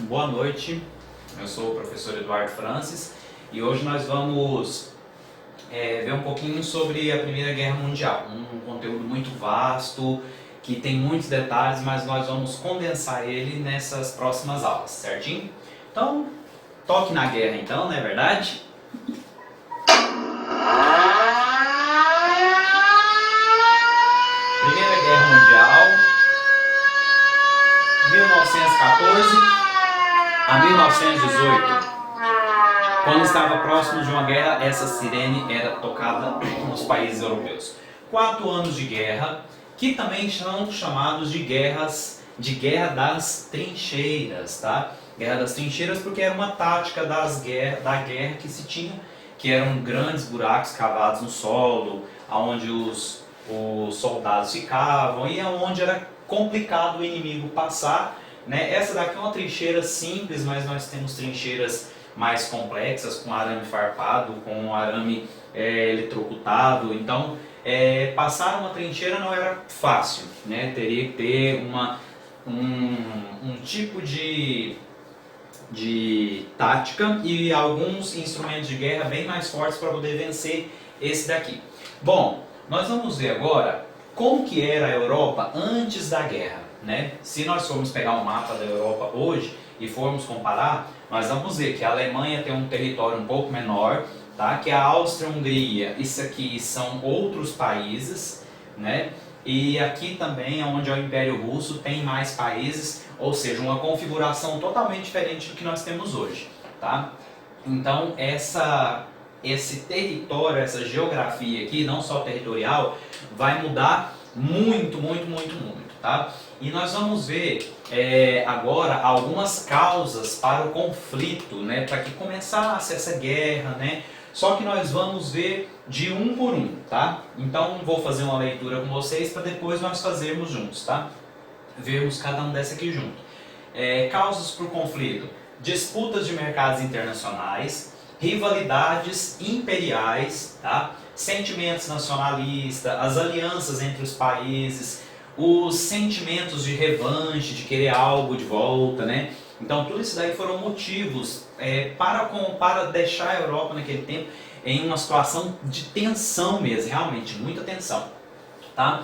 Boa noite, eu sou o professor Eduardo Francis e hoje nós vamos ver um pouquinho sobre a Primeira Guerra Mundial, um conteúdo muito vasto, que tem muitos detalhes, mas nós vamos condensar ele nessas próximas aulas, certinho? Então, toque na guerra então, não é verdade? Primeira Guerra Mundial, 1914 a 1918. Quando estava próximo de uma guerra, essa sirene era tocada nos países europeus. 4 anos de guerra, que também são chamados de guerra das trincheiras, tá? Guerra das trincheiras porque era uma tática da guerra que se tinha, que eram grandes buracos cavados no solo, onde os soldados ficavam e onde era complicado o inimigo passar, né? Essa daqui é uma trincheira simples, mas nós temos trincheiras mais complexas, com arame farpado, com arame eletrocutado. Então, passar uma trincheira não era fácil, né? Teria que ter um tipo de tática e alguns instrumentos de guerra bem mais fortes para poder vencer esse daqui. Bom, nós vamos ver agora como que era a Europa antes da guerra, né? Se nós formos pegar um mapa da Europa hoje e formos comparar, nós vamos ver que a Alemanha tem um território um pouco menor, tá? Que a Áustria-Hungria, isso aqui são outros países, né? E aqui também é onde é o Império Russo, tem mais países, ou seja, uma configuração totalmente diferente do que nós temos hoje, tá? Então esse território, essa geografia aqui, não só territorial, vai mudar muito, tá? E nós vamos ver agora algumas causas para o conflito, né? Para que começasse essa guerra, né? Só que nós vamos ver de um por um, tá? Então vou fazer uma leitura com vocês para depois nós fazermos juntos, tá? Vermos cada um dessa aqui junto. Causas por conflito: disputas de mercados internacionais, rivalidades imperiais, tá? Sentimentos nacionalistas, as alianças entre os países, os sentimentos de revanche, de querer algo de volta, né? Então tudo isso daí foram motivos para deixar a Europa naquele tempo em uma situação de tensão mesmo, realmente, muita tensão, tá?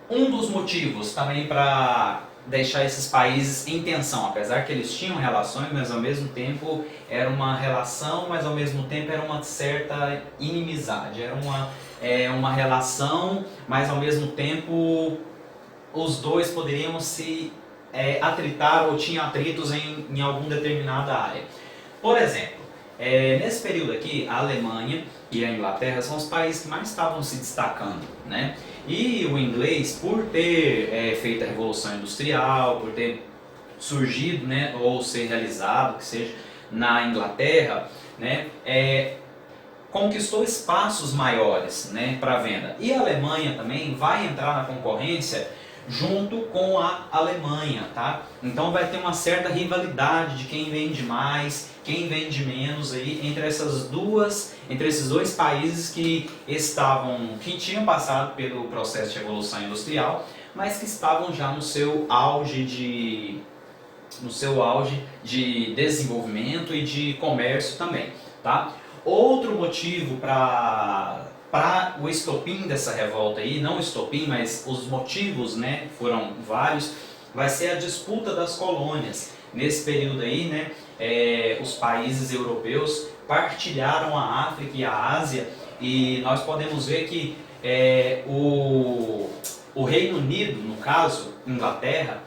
Um dos motivos também para deixar esses países em tensão, apesar que eles tinham relações, mas ao mesmo tempo era uma relação, mas ao mesmo tempo era uma certa inimizade, era uma relação, mas ao mesmo tempo os dois poderiam se atritar ou tinham atritos em alguma determinada área. Por exemplo, nesse período aqui, a Alemanha e a Inglaterra são os países que mais estavam se destacando, né? E o inglês, por ter feito a Revolução Industrial, por ter surgido, né, ou ser realizado, que seja, na Inglaterra, né, conquistou espaços maiores, né, para venda. E a Alemanha também vai entrar na concorrência junto com a Alemanha, tá? Então vai ter uma certa rivalidade de quem vende mais, quem vende menos aí entre esses dois países que tinham passado pelo processo de revolução industrial, mas que estavam já no seu auge de desenvolvimento e de comércio também, tá? Outro motivo para o estopim dessa revolta aí, não o estopim, mas os motivos, né, foram vários, vai ser a disputa das colônias. Nesse período aí, né, os países europeus partilharam a África e a Ásia, e nós podemos ver que o Reino Unido, no caso, Inglaterra,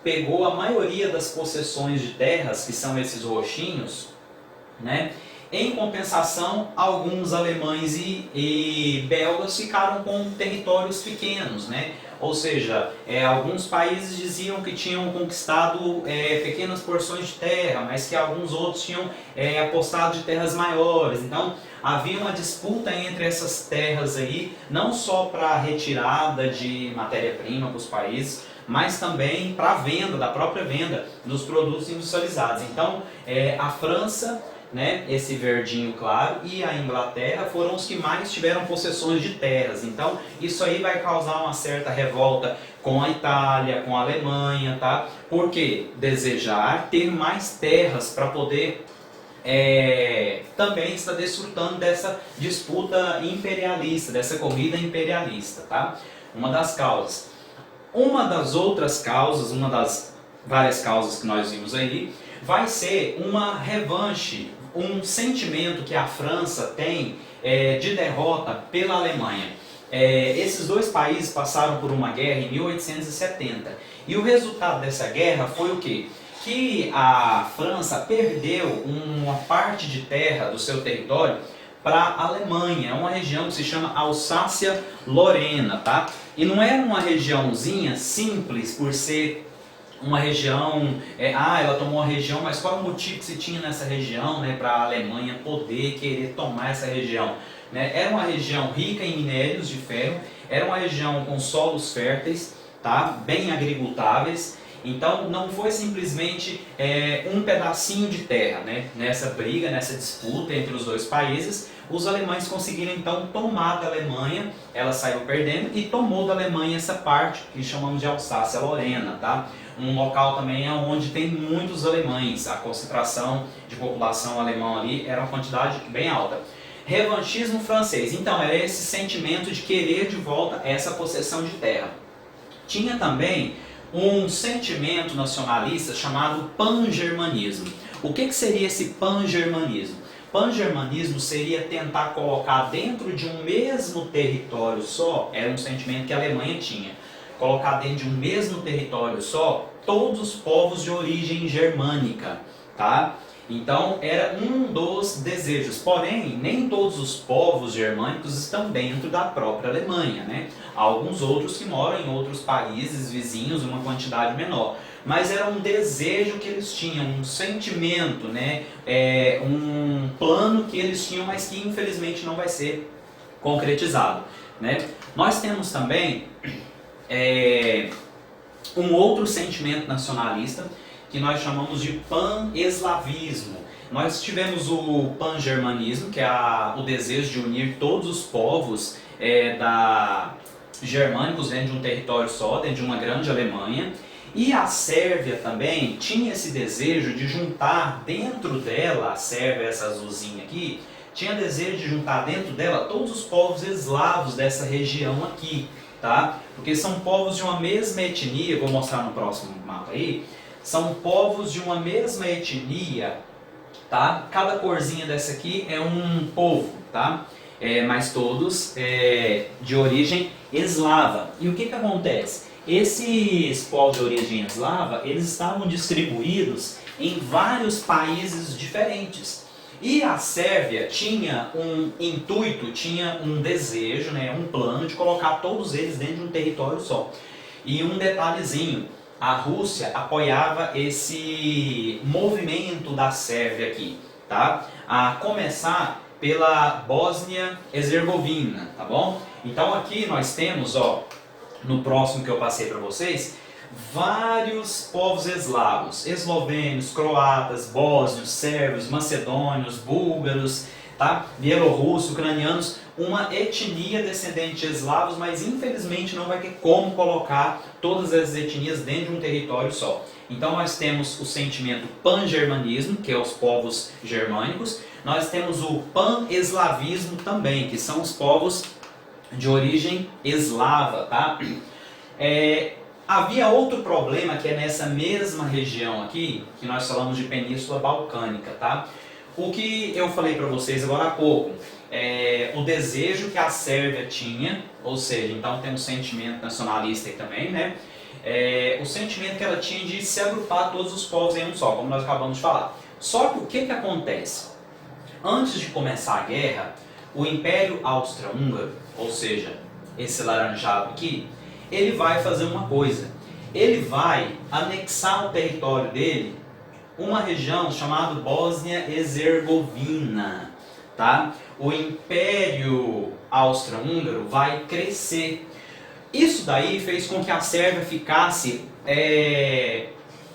pegou a maioria das possessões de terras, que são esses roxinhos, né? Em compensação, alguns alemães e belgas ficaram com territórios pequenos, né? Ou seja, alguns países diziam que tinham conquistado pequenas porções de terra, mas que alguns outros tinham apostado de terras maiores. Então, havia uma disputa entre essas terras aí, não só para a retirada de matéria-prima para os países, mas também para a venda, da própria venda dos produtos industrializados. Então, a França né, esse verdinho claro, e a Inglaterra foram os que mais tiveram possessões de terras. Então isso aí vai causar uma certa revolta com a Itália, com a Alemanha, tá? Porque desejar ter mais terras para poder também está desfrutando dessa disputa imperialista, dessa corrida imperialista, tá? Uma das causas. Uma das outras causas, uma das várias causas que nós vimos aí, vai ser uma revanche, um sentimento que a França tem de derrota pela Alemanha. Esses dois países passaram por uma guerra em 1870 e o resultado dessa guerra foi o quê? Que a França perdeu uma parte de terra do seu território para a Alemanha, uma região que se chama Alsácia-Lorena, tá? E não era uma regiãozinha simples por ser uma região, ela tomou uma região, mas qual é o motivo que se tinha nessa região, né, para a Alemanha poder querer tomar essa região? Né? Era uma região rica em minérios de ferro, era uma região com solos férteis, tá? Bem agricultáveis. Então não foi simplesmente um pedacinho de terra, né? Nessa briga, nessa disputa entre os dois países, os alemães conseguiram então tomar da Alemanha, ela saiu perdendo e tomou da Alemanha essa parte que chamamos de Alsácia-Lorena, tá? Um local também onde tem muitos alemães, a concentração de população alemã ali era uma quantidade bem alta. Revanchismo francês, então era esse sentimento de querer de volta essa possessão de terra. Tinha também um sentimento nacionalista chamado pan-germanismo. O que seria esse pan-germanismo? Pan-germanismo seria tentar colocar dentro de um mesmo território só, era um sentimento que a Alemanha tinha, colocar dentro de um mesmo território só todos os povos de origem germânica, tá? Então era um dos desejos, porém nem todos os povos germânicos estão dentro da própria Alemanha, né? Há alguns outros que moram em outros países vizinhos, uma quantidade menor. Mas era um desejo que eles tinham, um sentimento, né? Um plano que eles tinham, mas que infelizmente não vai ser concretizado, né? Nós temos também um outro sentimento nacionalista que nós chamamos de pan-eslavismo. Nós tivemos o pan-germanismo, que é o desejo de unir todos os povos germânicos dentro de um território só, dentro de uma grande Alemanha. E a Sérvia também tinha esse desejo de juntar dentro dela, a Sérvia, essa azulzinha aqui, tinha desejo de juntar dentro dela todos os povos eslavos dessa região aqui, tá? Porque são povos de uma mesma etnia, vou mostrar no próximo mapa aí, são povos de uma mesma etnia, tá? Cada corzinha dessa aqui é um povo, tá? Mas todos de origem eslava. E o que acontece? Esses povos de origem eslava, eles estavam distribuídos em vários países diferentes. E a Sérvia tinha um intuito, tinha um desejo, né, um plano de colocar todos eles dentro de um território só. E um detalhezinho, a Rússia apoiava esse movimento da Sérvia aqui, tá? A começar pela Bósnia-Herzegovina, tá bom? Então aqui nós temos, ó, no próximo que eu passei para vocês, vários povos eslavos, eslovênios, croatas, bósnios, sérvios, macedônios, búlgaros, tá? Bielorrussos, ucranianos, uma etnia descendente de eslavos, mas infelizmente não vai ter como colocar todas essas etnias dentro de um território só. Então nós temos o sentimento pan-germanismo, que é os povos germânicos, nós temos o pan-eslavismo também, que são os povos de origem eslava, tá? Havia outro problema que é nessa mesma região aqui, que nós falamos de Península Balcânica, tá? O que eu falei para vocês agora há pouco, o desejo que a Sérvia tinha, ou seja, então tem um sentimento nacionalista aí também, né? O sentimento que ela tinha de se agrupar todos os povos em um só, como nós acabamos de falar. Só que o que acontece? Antes de começar a guerra, o Império Austro-Húngaro, ou seja, esse laranjado aqui, ele vai fazer uma coisa. Ele vai anexar ao território dele uma região chamada Bósnia-Herzegovina, tá? O Império Austro-Húngaro vai crescer. Isso daí fez com que a Sérvia ficasse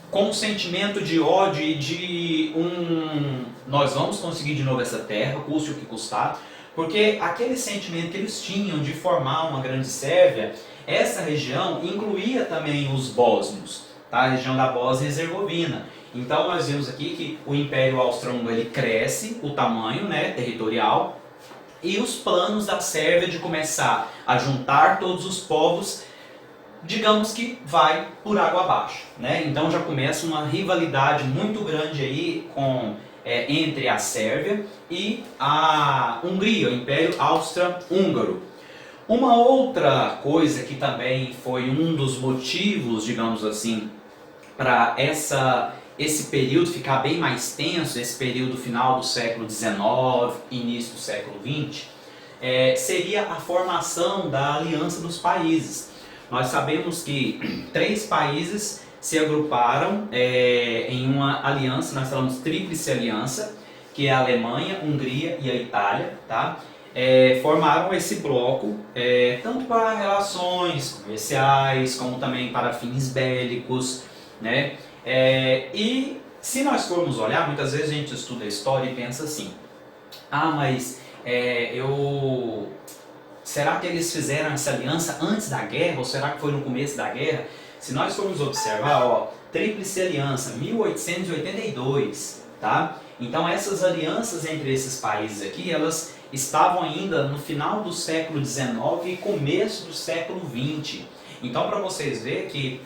com um sentimento de ódio e de nós vamos conseguir de novo essa terra, custe o que custar, porque aquele sentimento que eles tinham de formar uma grande Sérvia, essa região incluía também os bósnios, tá? A região da Bósnia e Herzegovina. Então nós vemos aqui que o Império Austro-Húngaro ele cresce, o tamanho, né, territorial, e os planos da Sérvia de começar a juntar todos os povos, digamos que vai por água abaixo, né? Então já começa uma rivalidade muito grande aí entre a Sérvia e a Hungria, o Império Austro-Húngaro. Uma outra coisa que também foi um dos motivos, digamos assim, para esse período ficar bem mais tenso, esse período final do século XIX, início do século XX, seria a formação da Aliança dos Países. Nós sabemos que 3 países se agruparam em uma aliança, nós falamos Tríplice Aliança, que é a Alemanha, Hungria e a Itália, tá? Formaram esse bloco tanto para relações comerciais, como também para fins bélicos, né? E se nós formos olhar, muitas vezes a gente estuda a história e pensa assim, mas será que eles fizeram essa aliança antes da guerra ou será que foi no começo da guerra? Se nós formos observar, Tríplice Aliança, 1882, tá? Então essas alianças entre esses países aqui, elas estavam ainda no final do século XIX e começo do século XX. Então para vocês verem que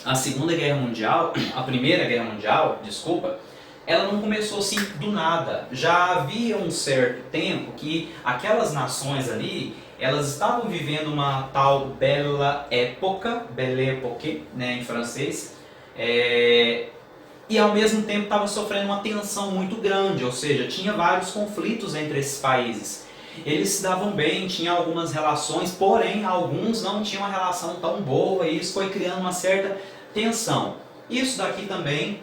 a Segunda Guerra Mundial, a Primeira Guerra Mundial, desculpa, ela não começou assim do nada. Já havia um certo tempo que aquelas nações ali, elas estavam vivendo uma tal belle époque, né, em francês, e ao mesmo tempo estavam sofrendo uma tensão muito grande, ou seja, tinha vários conflitos entre esses países. Eles se davam bem, tinham algumas relações, porém alguns não tinham uma relação tão boa e isso foi criando uma certa tensão. Isso daqui também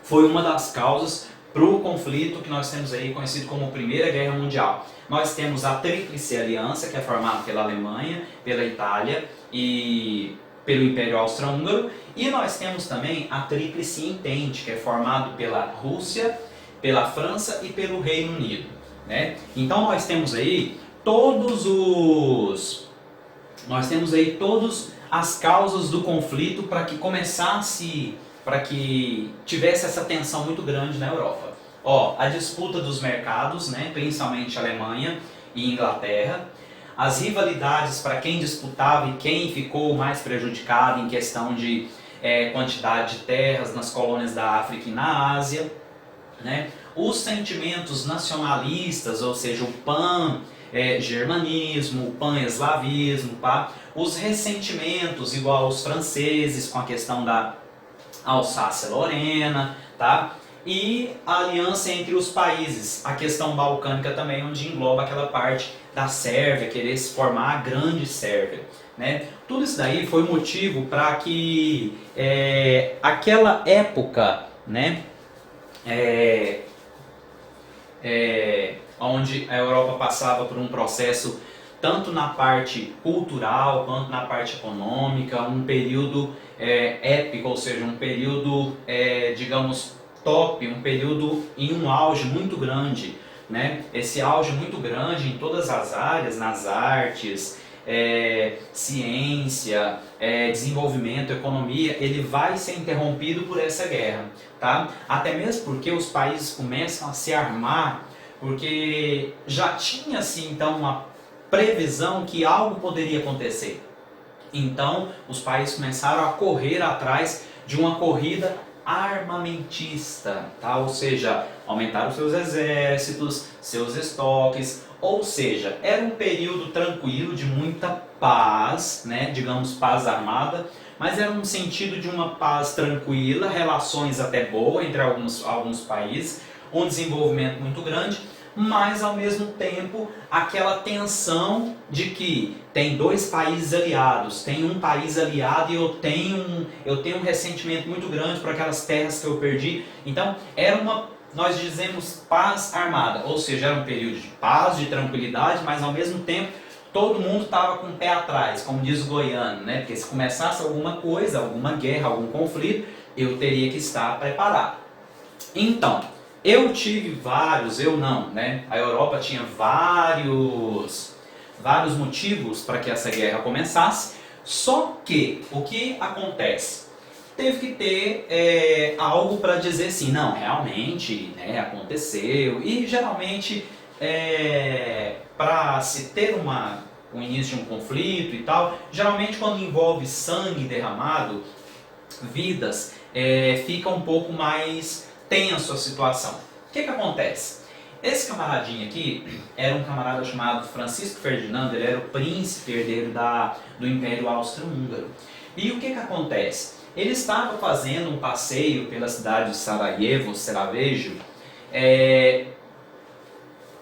foi uma das causas para o conflito que nós temos aí conhecido como Primeira Guerra Mundial. Nós temos a Tríplice Aliança, que é formada pela Alemanha, pela Itália e pelo Império Austro-Húngaro, e nós temos também a Tríplice Entente, que é formado pela Rússia, pela França e pelo Reino Unido, né? Então nós temos aí todas as causas do conflito para que tivesse essa tensão muito grande na Europa. A disputa dos mercados, né, principalmente Alemanha e Inglaterra, as rivalidades para quem disputava e quem ficou mais prejudicado em questão de quantidade de terras nas colônias da África e na Ásia, né? Os sentimentos nacionalistas, ou seja, o pan-germanismo, o pan-eslavismo, tá? Os ressentimentos, igual aos franceses, com a questão da Alsácia-Lorena, tá? E a aliança entre os países, a questão balcânica também, onde engloba aquela parte da Sérvia, querer se formar a grande Sérvia, né? Tudo isso daí foi motivo para que aquela época, né, onde a Europa passava por um processo tanto na parte cultural quanto na parte econômica, um período épico, ou seja, um período, digamos, top, um período em um auge muito grande, né? Esse auge muito grande em todas as áreas, nas artes, ciência, desenvolvimento, economia, ele vai ser interrompido por essa guerra, tá? Até mesmo porque os países começam a se armar, porque já tinha-se então uma previsão que algo poderia acontecer. Então os países começaram a correr atrás de uma corrida armamentista, tá? Ou seja, aumentaram seus exércitos, seus estoques, ou seja, era um período tranquilo de muita paz, né? Digamos paz armada, mas era um sentido de uma paz tranquila, relações até boas entre alguns países, um desenvolvimento muito grande, mas ao mesmo tempo aquela tensão de que tem 2 países aliados, tem um país aliado e eu tenho um ressentimento muito grande por aquelas terras que eu perdi. Então nós dizemos paz armada, ou seja, era um período de paz, de tranquilidade, mas ao mesmo tempo todo mundo estava com o pé atrás, como diz o goiano, né? Porque se começasse alguma coisa, alguma guerra, algum conflito, eu teria que estar preparado. Então, Eu tive vários, eu não, né? A Europa tinha vários motivos para que essa guerra começasse, só que o que acontece? Teve que ter algo para dizer assim, não, realmente, né, aconteceu, e geralmente para se ter um início de um conflito e tal, geralmente quando envolve sangue derramado, vidas, fica um pouco mais tenso a situação. O que acontece? Esse camaradinho aqui era um camarada chamado Francisco Ferdinando, ele era o príncipe herdeiro do Império Austro-Húngaro. E o que acontece? Ele estava fazendo um passeio pela cidade de Sarajevo, Sarajevo,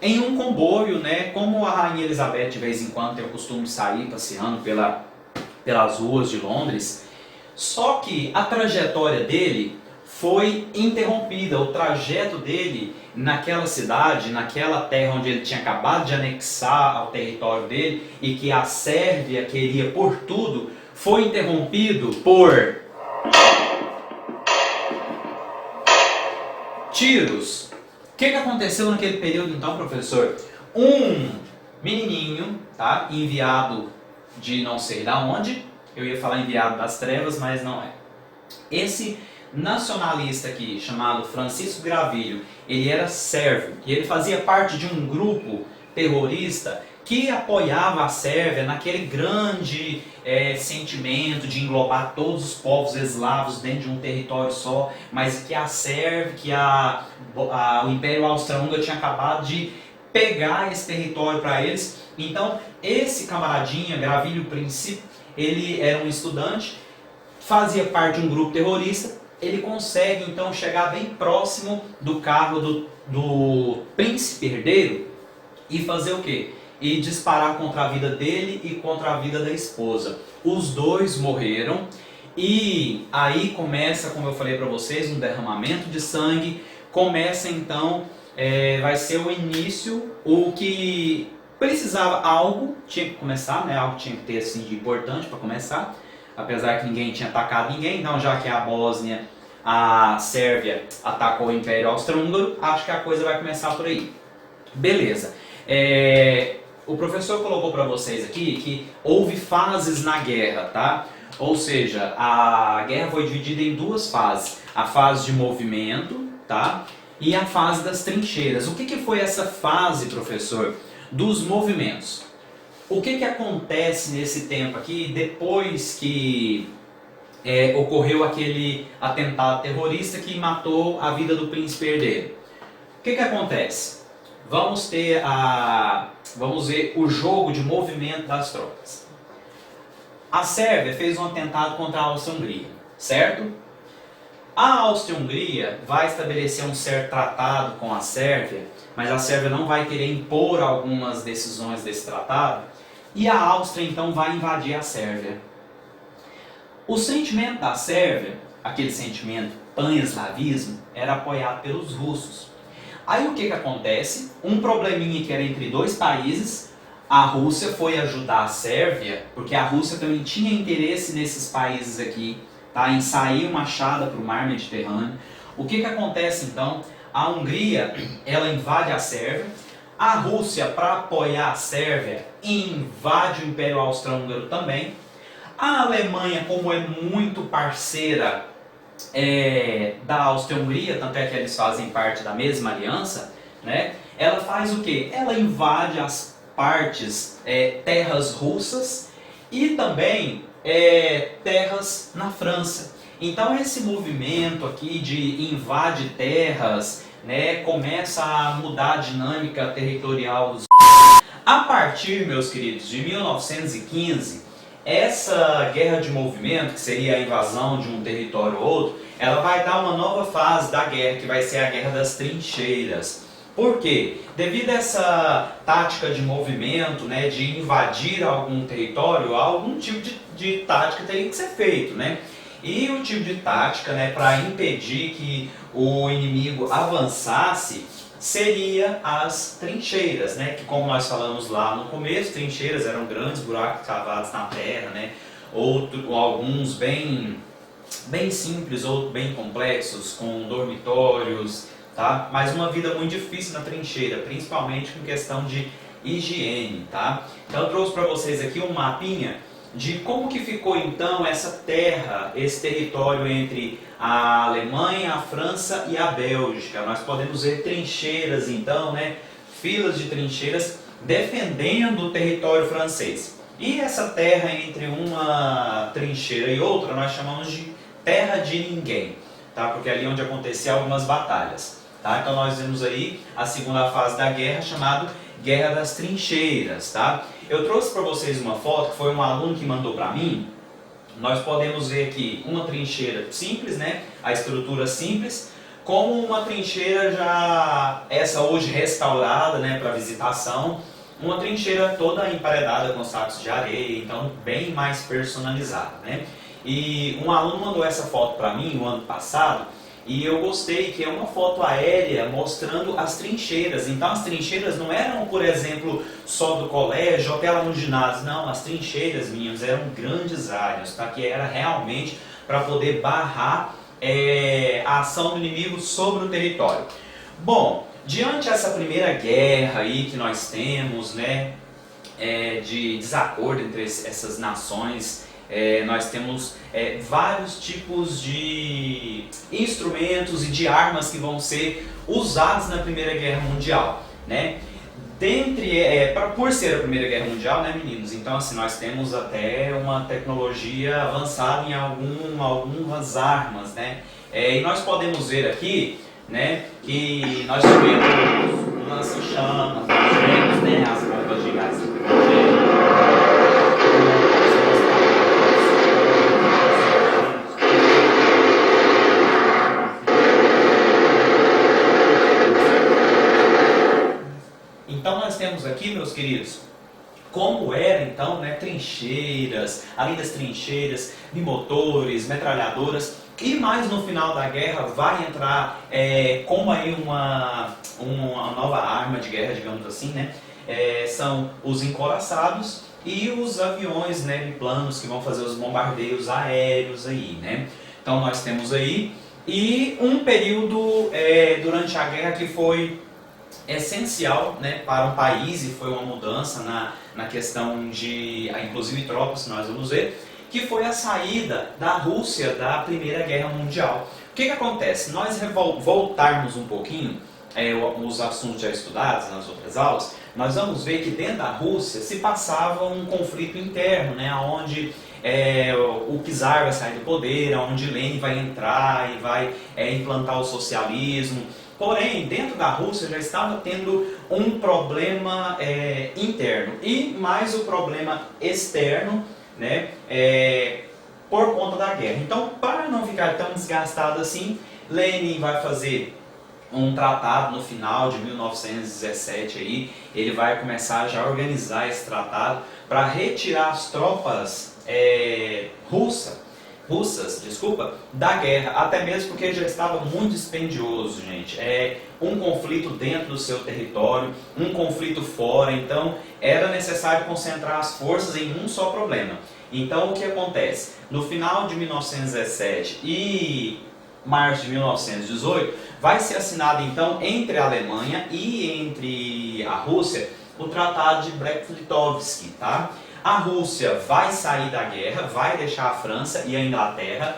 em um comboio, né? Como a Rainha Elizabeth de vez em quando tem o costume de sair passeando pelas ruas de Londres. Só que a trajetória dele foi interrompida, o trajeto dele naquela cidade, naquela terra onde ele tinha acabado de anexar ao território dele e que a Sérvia queria por tudo, foi interrompido por tiros. O que aconteceu naquele período então, professor? Um menininho, tá, enviado de não sei da onde, eu ia falar enviado das trevas, mas não é. Esse nacionalista aqui, chamado Francisco Gravilho, ele era sérvio e ele fazia parte de um grupo terrorista que apoiava a Sérvia naquele grande sentimento de englobar todos os povos eslavos dentro de um território só, mas que a Sérvia, o Império Austro-Húngaro tinha acabado de pegar esse território para eles. Então, esse camaradinha, Gravilho Príncipe, ele era um estudante, fazia parte de um grupo terrorista, ele consegue então chegar bem próximo do carro do príncipe herdeiro e fazer o quê? E disparar contra a vida dele e contra a vida da esposa. Os dois morreram e aí começa, como eu falei para vocês, um derramamento de sangue. Começa então, vai ser o início, o que precisava, algo tinha que começar, né? Algo tinha que ter assim, de importante para começar. Apesar que ninguém tinha atacado ninguém, então já que a Bósnia, a Sérvia atacou o Império Austro-Húngaro, acho que a coisa vai começar por aí. Beleza. O professor colocou para vocês aqui que houve fases na guerra, tá? Ou seja, a guerra foi dividida em duas fases. A fase de movimento, tá? E a fase das trincheiras. O que foi essa fase, professor, dos movimentos? O que acontece nesse tempo aqui, depois que ocorreu aquele atentado terrorista que matou a vida do príncipe herdeiro? O que acontece? Vamos ver o jogo de movimento das tropas. A Sérvia fez um atentado contra a Áustria-Hungria, certo? A Áustria-Hungria vai estabelecer um certo tratado com a Sérvia, mas a Sérvia não vai querer impor algumas decisões desse tratado, e a Áustria então vai invadir a Sérvia. O sentimento da Sérvia, aquele sentimento pan-eslavismo, era apoiado pelos russos. Aí o que acontece? Um probleminha que era entre dois países, a Rússia foi ajudar a Sérvia, porque a Rússia também tinha interesse nesses países aqui, tá, em sair machada para o mar Mediterrâneo. O que acontece então? A Hungria, ela invade a Sérvia, a Rússia, para apoiar a Sérvia, invade o Império Austro-Húngaro também. A Alemanha, como é muito parceira da Áustria-Hungria, tanto é que eles fazem parte da mesma aliança, né? Ela faz o quê? Ela invade as partes, terras russas e também terras na França. Então esse movimento aqui de invade terras, né, começa a mudar a dinâmica territorial dos... A partir, meus queridos, de 1915, essa guerra de movimento, que seria a invasão de um território ou outro, ela vai dar uma nova fase da guerra, que vai ser a Guerra das Trincheiras. Por quê? Devido a essa tática de movimento, né, de invadir algum território, algum tipo de tática teria que ser feito, né? E o tipo de tática, né, para impedir que o inimigo avançasse, seria as trincheiras, né? Que, como nós falamos lá no começo, trincheiras eram grandes buracos cavados na terra, né? Alguns bem simples, outros bem complexos, com dormitórios, tá? Mas uma vida muito difícil na trincheira, principalmente com questão de higiene, tá? Então eu trouxe para vocês aqui um mapinha de como que ficou então essa terra, esse território entre a Alemanha, a França e a Bélgica. Nós podemos ver trincheiras então, né? Filas de trincheiras defendendo o território francês. E essa terra entre uma trincheira e outra nós chamamos de terra de ninguém, tá? Porque é ali onde aconteciam algumas batalhas, tá? Então nós vemos aí a segunda fase da guerra, chamado Guerra das Trincheiras, tá? Eu trouxe para vocês uma foto que foi um aluno que mandou para mim. Nós podemos ver aqui uma trincheira simples, né? A estrutura simples, como uma trincheira já essa hoje restaurada, né, para visitação, uma trincheira toda emparedada com sacos de areia, então bem mais personalizada, né? E um aluno mandou essa foto para mim no ano passado e eu gostei, que é uma foto aérea mostrando as trincheiras. Então as trincheiras não eram, por exemplo, só do colégio ou até lá no ginásio, não, as trincheiras minhas eram grandes áreas, tá? Que era realmente para poder barrar a ação do inimigo sobre o território. Bom, diante dessa primeira guerra aí que nós temos, né, de desacordo entre essas nações, nós temos vários tipos de instrumentos e de armas que vão ser usados na Primeira Guerra Mundial, né? Por ser a Primeira Guerra Mundial, né, meninos? Então, assim, nós temos até uma tecnologia avançada em algumas armas, né? E nós podemos ver aqui, né, que nós tivemos lança-chamas, nós tivemos, né, as bombas de gás hidrogênio. Então nós temos aqui, meus queridos, como era então, né, trincheiras, além das trincheiras, bimotores, metralhadoras, e mais no final da guerra vai entrar como aí uma nova arma de guerra, digamos assim, né? São os encoraçados e os aviões, né, biplanos que vão fazer os bombardeios aéreos aí, né? Então nós temos aí, e um período durante a guerra que foi essencial, né, para o país, e foi uma mudança na questão de, inclusive tropas, que nós vamos ver, que foi a saída da Rússia da Primeira Guerra Mundial. O que acontece? Nós voltarmos um pouquinho os assuntos já estudados nas outras aulas, nós vamos ver que dentro da Rússia se passava um conflito interno, né, onde o czar vai sair do poder, onde Lenin vai entrar e vai implantar o socialismo. Porém, dentro da Rússia já estava tendo um problema interno e mais o problema externo, né, por conta da guerra. Então, para não ficar tão desgastado assim, Lenin vai fazer um tratado no final de 1917 aí, ele vai começar já a organizar esse tratado para retirar as tropas russas, da guerra, até mesmo porque já estava muito dispendioso, gente. Um conflito dentro do seu território, um conflito fora, então era necessário concentrar as forças em um só problema. Então o que acontece? No final de 1917 e março de 1918, vai ser assinado então entre a Alemanha e entre a Rússia o Tratado de Brest-Litovsk, tá? A Rússia vai sair da guerra, vai deixar a França e a Inglaterra.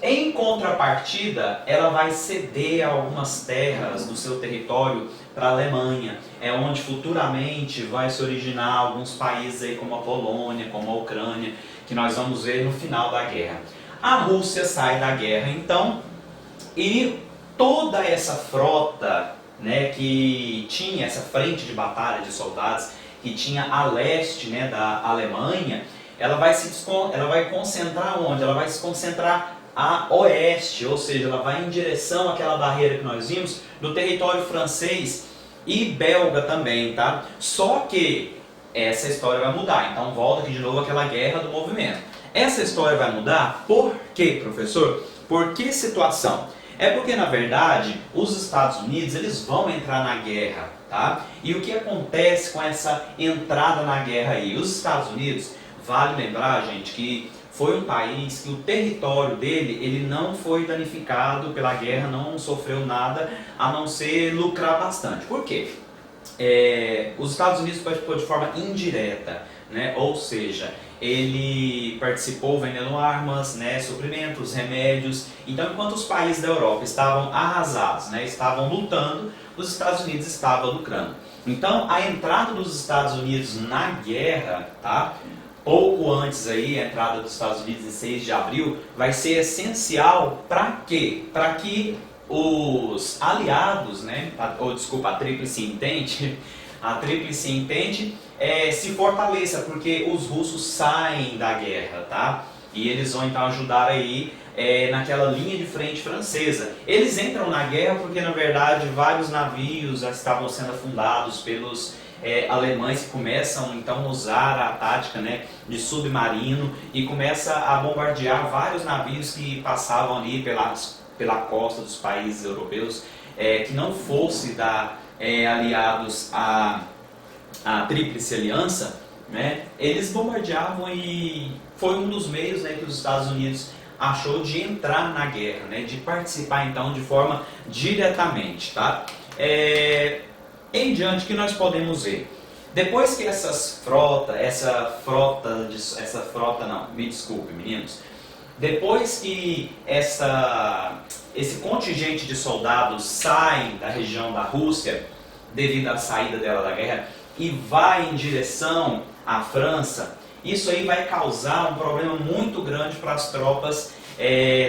Em contrapartida, ela vai ceder algumas terras do seu território para a Alemanha, onde futuramente vai se originar alguns países aí como a Polônia, como a Ucrânia, que nós vamos ver no final da guerra. A Rússia sai da guerra então, e toda essa frota, né, que tinha essa frente de batalha de soldados, que tinha a leste, né, da Alemanha, ela vai concentrar onde? Ela vai se concentrar a oeste, ou seja, ela vai em direção àquela barreira que nós vimos, do território francês e belga também, tá? Só que essa história vai mudar, então volta aqui de novo aquela guerra do movimento. Essa história vai mudar por quê, professor? Por que situação? É porque, na verdade, os Estados Unidos eles vão entrar na guerra, tá? E o que acontece com essa entrada na guerra aí? Os Estados Unidos, vale lembrar, gente, que foi um país que o território dele ele não foi danificado pela guerra, não sofreu nada a não ser lucrar bastante. Por quê? Os Estados Unidos participou de forma indireta, né? Ou seja, ele participou vendendo armas, né, suprimentos, remédios. Então, enquanto os países da Europa estavam arrasados, né, estavam lutando, os Estados Unidos estavam lucrando. Então, a entrada dos Estados Unidos na guerra, tá? Pouco antes aí, a entrada dos Estados Unidos em 6 de abril, vai ser essencial para quê? Para que os aliados, né, a Tríplice Entente, se fortaleça, porque os russos saem da guerra, tá? E eles vão então ajudar aí naquela linha de frente francesa. Eles entram na guerra porque, na verdade, vários navios já estavam sendo afundados pelos alemães, que começam então a usar a tática, né, de submarino e começa a bombardear vários navios que passavam ali pela costa dos países europeus, que não fosse aliados à Tríplice Aliança, né, eles bombardeavam e foi um dos meios, né, que os Estados Unidos achou de entrar na guerra, né, de participar então de forma diretamente, tá? Em diante, que nós podemos ver? Depois que depois que esse contingente de soldados sai da região da Rússia, devido à saída dela da guerra, e vai em direção à França, isso aí vai causar um problema muito grande para as tropas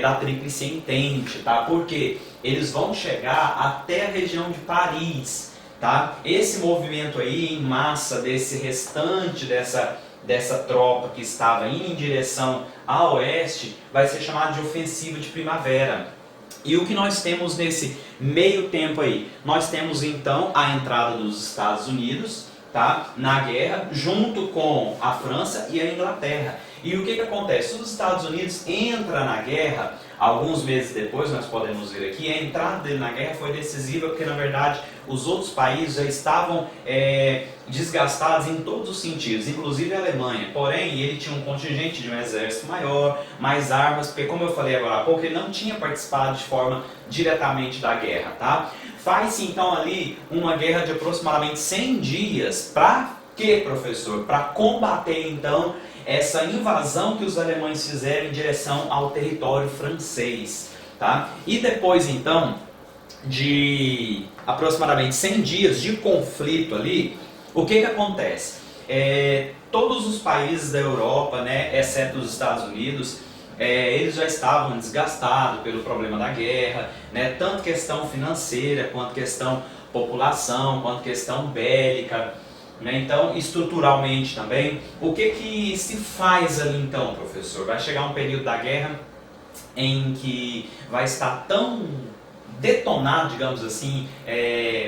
da Tríplice Entente, tá? Porque eles vão chegar até a região de Paris, tá? Esse movimento aí em massa desse restante dessa tropa que estava indo em direção a oeste vai ser chamado de ofensiva de primavera. E o que nós temos nesse meio tempo aí? Nós temos então a entrada dos Estados Unidos, tá, na guerra, junto com a França e a Inglaterra. E o que acontece? Os Estados Unidos entram na guerra, alguns meses depois, nós podemos ver aqui, a entrada dele na guerra foi decisiva, porque na verdade os outros países já estavam desgastados em todos os sentidos, inclusive a Alemanha. Porém, ele tinha um contingente de um exército maior, mais armas, porque como eu falei agora há pouco, ele não tinha participado de forma diretamente da guerra, tá? Faz-se então ali uma guerra de aproximadamente 100 dias. Para quê, professor? Para combater então essa invasão que os alemães fizeram em direção ao território francês, tá? E depois então de aproximadamente 100 dias de conflito ali, o que acontece? Todos os países da Europa, né, exceto os Estados Unidos, eles já estavam desgastados pelo problema da guerra, né, tanto questão financeira, quanto questão população, quanto questão bélica, né, então estruturalmente também. O que se faz ali então, professor? Vai chegar um período da guerra em que vai estar tão detonado, digamos assim,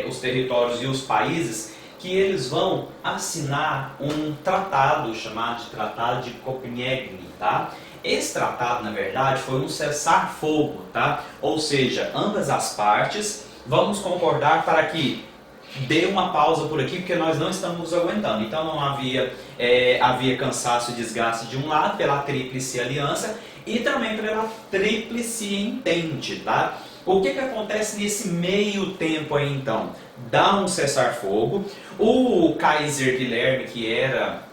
os territórios e os países, que eles vão assinar um tratado chamado de Tratado de Copenhague, tá? Esse tratado, na verdade, foi um cessar-fogo, tá? Ou seja, ambas as partes vamos concordar para que dê uma pausa por aqui, porque nós não estamos aguentando. Então não havia cansaço e desgaste de um lado pela Tríplice Aliança e também pela Tríplice Entente, tá? O que acontece nesse meio tempo aí então? Dá um cessar-fogo, o Kaiser Guilherme, que era,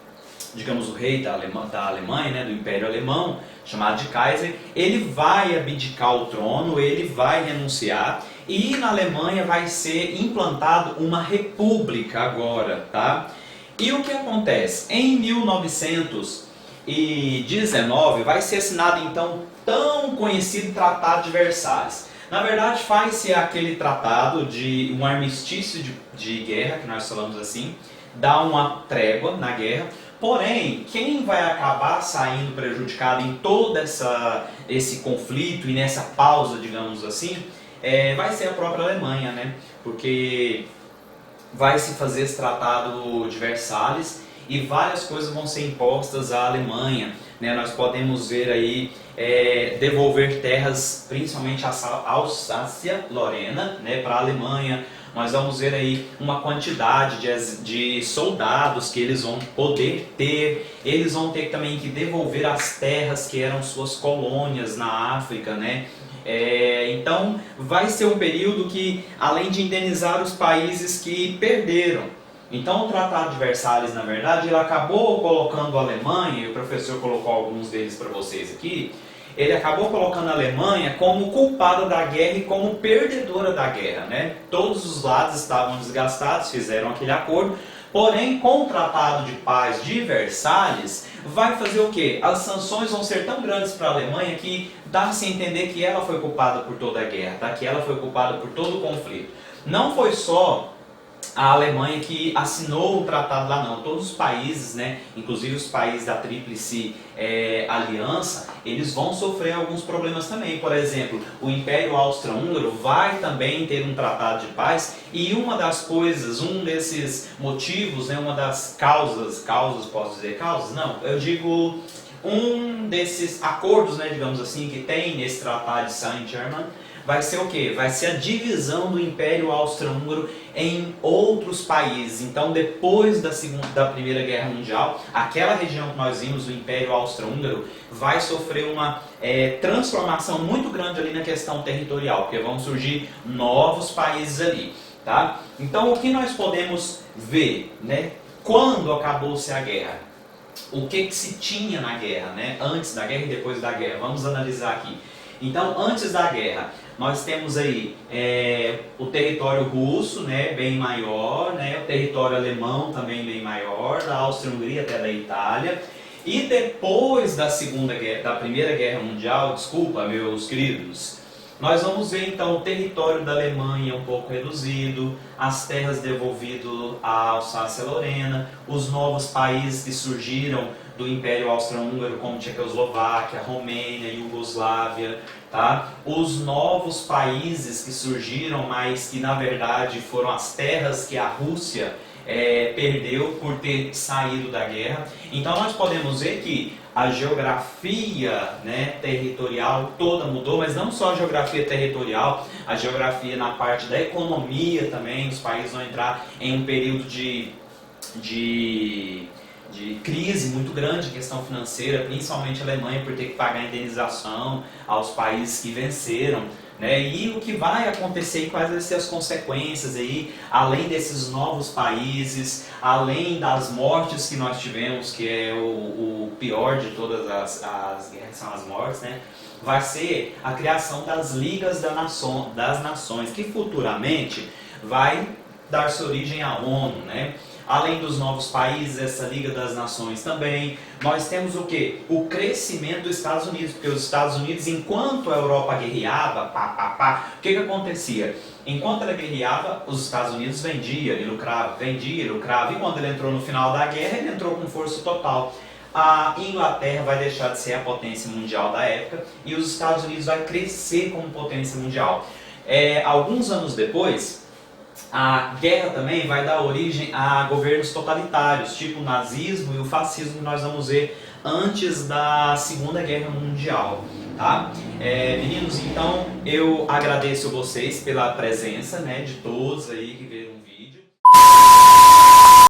digamos, o rei da Alemanha, né, do Império Alemão, chamado de Kaiser, ele vai abdicar o trono, ele vai renunciar, e na Alemanha vai ser implantado uma república agora, tá? E o que acontece? Em 1919 vai ser assinado então tão conhecido Tratado de Versalhes. Na verdade, faz-se aquele tratado de um armistício de guerra, que nós falamos assim, dá uma trégua na guerra. Porém, quem vai acabar saindo prejudicado em todo esse conflito e nessa pausa, digamos assim, vai ser a própria Alemanha, né? Porque vai se fazer esse tratado de Versalhes e várias coisas vão ser impostas à Alemanha, né? Nós podemos ver aí devolver terras, principalmente a Alsácia-Lorena, né, para a Alemanha, nós vamos ver aí uma quantidade de soldados que eles vão poder ter, eles vão ter também que devolver as terras que eram suas colônias na África, né? Então vai ser um período que, além de indenizar os países que perderam, então o Tratado de Versalhes, na verdade, ele acabou colocando a Alemanha, e o professor colocou alguns deles para vocês aqui, ele acabou colocando a Alemanha como culpada da guerra e como perdedora da guerra, né? Todos os lados estavam desgastados, fizeram aquele acordo, porém com o Tratado de Paz de Versalhes, vai fazer o quê? As sanções vão ser tão grandes para a Alemanha que dá-se a entender que ela foi culpada por toda a guerra, tá? Que ela foi culpada por todo o conflito. Não foi só a Alemanha que assinou o tratado lá não, todos os países, né, inclusive os países da Tríplice Aliança, eles vão sofrer alguns problemas também. Por exemplo, o Império Austro-Húngaro vai também ter um tratado de paz, e uma das coisas, um desses motivos, né, uma das causas, posso dizer causas? Não, eu digo um desses acordos, né, digamos assim, que tem nesse tratado de Saint-Germain, vai ser o quê? Vai ser a divisão do Império Austro-Húngaro em outros países. Então, depois da Primeira Guerra Mundial, aquela região que nós vimos, o Império Austro-Húngaro, vai sofrer uma transformação muito grande ali na questão territorial, porque vão surgir novos países ali, tá? Então, o que nós podemos ver, né? Quando acabou-se a guerra? O que se tinha na guerra, né? Antes da guerra e depois da guerra? Vamos analisar aqui. Então, antes da guerra, nós temos aí o território russo, né, bem maior, né, o território alemão também bem maior, da Áustria-Hungria até da Itália. E depois da Primeira Guerra Mundial, desculpa, meus queridos, nós vamos ver então o território da Alemanha um pouco reduzido, as terras devolvidas à Alsácia-Lorena, os novos países que surgiram do Império Austro-Húngaro, como Tchecoslováquia, Romênia, Iugoslávia, tá? Os novos países que surgiram, mas que na verdade foram as terras que a Rússia perdeu por ter saído da guerra. Então nós podemos ver que a geografia, né, territorial toda mudou, mas não só a geografia territorial, a geografia na parte da economia também. Os países vão entrar em um período de crise muito grande em questão financeira, principalmente a Alemanha, por ter que pagar indenização aos países que venceram, né? E o que vai acontecer e quais vão ser as consequências aí, além desses novos países, além das mortes que nós tivemos, que é o pior de todas as guerras, são as mortes, né? Vai ser a criação das Ligas das Nações, que futuramente vai dar-se origem à ONU, né? Além dos novos países, essa Liga das Nações também, nós temos o quê? O crescimento dos Estados Unidos, porque os Estados Unidos, enquanto a Europa guerreava, o que acontecia? Enquanto ela guerreava, os Estados Unidos vendia e lucrava, e quando ele entrou no final da guerra, ele entrou com força total. A Inglaterra vai deixar de ser a potência mundial da época e os Estados Unidos vai crescer como potência mundial. Alguns anos depois, a guerra também vai dar origem a governos totalitários, tipo o nazismo e o fascismo, que nós vamos ver antes da Segunda Guerra Mundial. Tá? Meninos, então eu agradeço vocês pela presença, né, de todos aí que